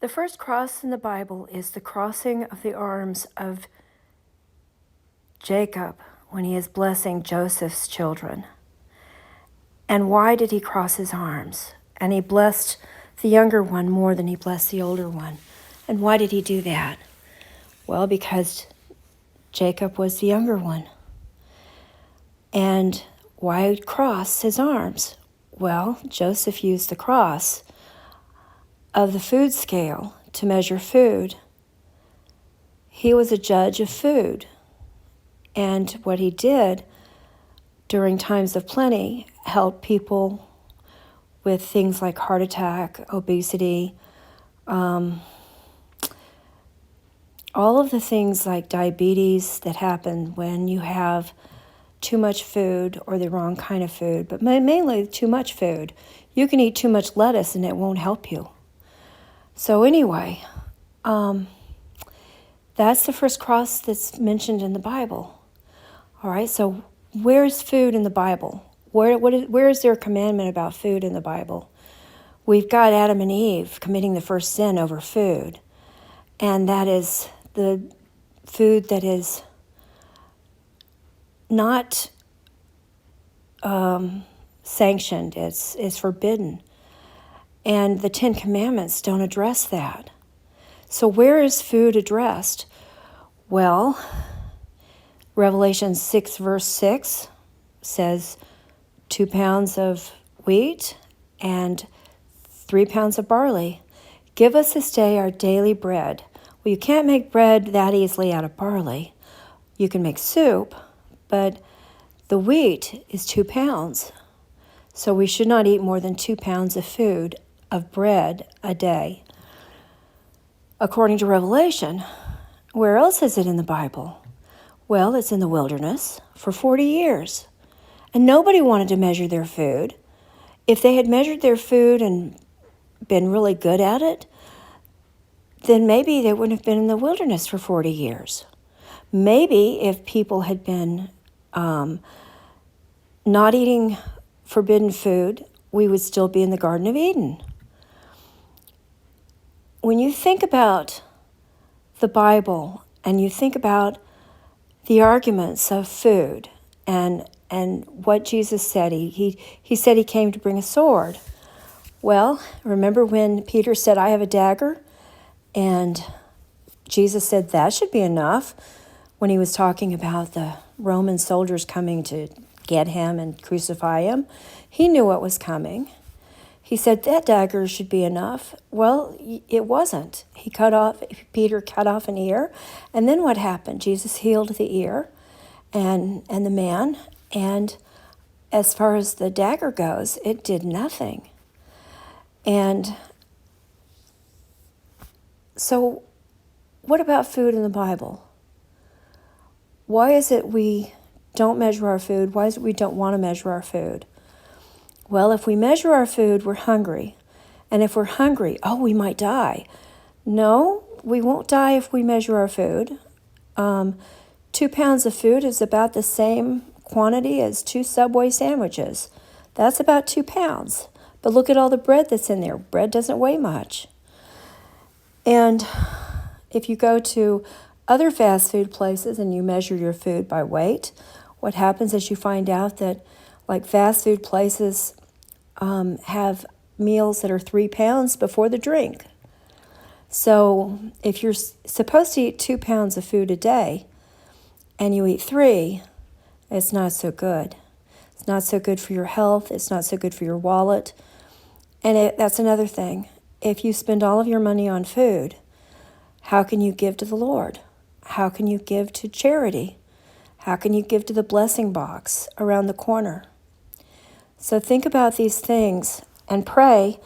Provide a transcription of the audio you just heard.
The first cross in the Bible is the crossing of the arms of Jacob when he is blessing Joseph's children. And why did he cross his arms? And he blessed the younger one more than he blessed the older one. And why did he do that? Well, because Jacob was the younger one. And why cross his arms? Well, Joseph used the cross of the food scale to measure food. He was a judge of food. And what he did during times of plenty helped people with things like heart attack, obesity, all of the things like diabetes that happen when you have too much food or the wrong kind of food, but mainly too much food. You can eat too much lettuce and it won't help you. So anyway, that's the first cross that's mentioned in the Bible. All right, so where's food in the Bible? Where is there a commandment about food in the Bible? We've got Adam and Eve committing the first sin over food, and that is the food that is not sanctioned. It's forbidden. And the Ten Commandments don't address that. So where is food addressed? Well, Revelation 6 verse 6 says 2 pounds of wheat and 3 pounds of barley. Give us this day our daily bread. Well, you can't make bread that easily out of barley. You can make soup, but the wheat is 2 pounds. So we should not eat more than 2 pounds of food, of bread, a day. According to Revelation, where else is it in the Bible? Well, it's in the wilderness for 40 years. And nobody wanted to measure their food. If they had measured their food and been really good at it, then maybe they wouldn't have been in the wilderness for 40 years. Maybe if people had been not eating forbidden food, we would still be in the Garden of Eden. When you think about the Bible and you think about the arguments of food and what Jesus said, he said he came to bring a sword. Well, remember when Peter said, I have a dagger? And Jesus said that should be enough when he was talking about the Roman soldiers coming to get him and crucify him. He knew what was coming. He said that dagger should be enough. Well, it wasn't. Peter cut off an ear. And then what happened? Jesus healed the ear and the man. And as far as the dagger goes, it did nothing. And so what about food in the Bible? Why is it we don't measure our food? Why is it we don't want to measure our food? Well, if we measure our food, we're hungry. And if we're hungry, we might die. No, we won't die if we measure our food. 2 pounds of food is about the same quantity as 2 Subway sandwiches. That's about 2 pounds. But look at all the bread that's in there. Bread doesn't weigh much. And if you go to other fast food places and you measure your food by weight, what happens is you find out that like fast food places have meals that are 3 pounds before the drink. So if you're supposed to eat 2 pounds of food a day and you eat 3, it's not so good. It's not so good for your health. It's not so good for your wallet. And that's another thing. If you spend all of your money on food, how can you give to the Lord? How can you give to charity? How can you give to the blessing box around the corner? So think about these things and pray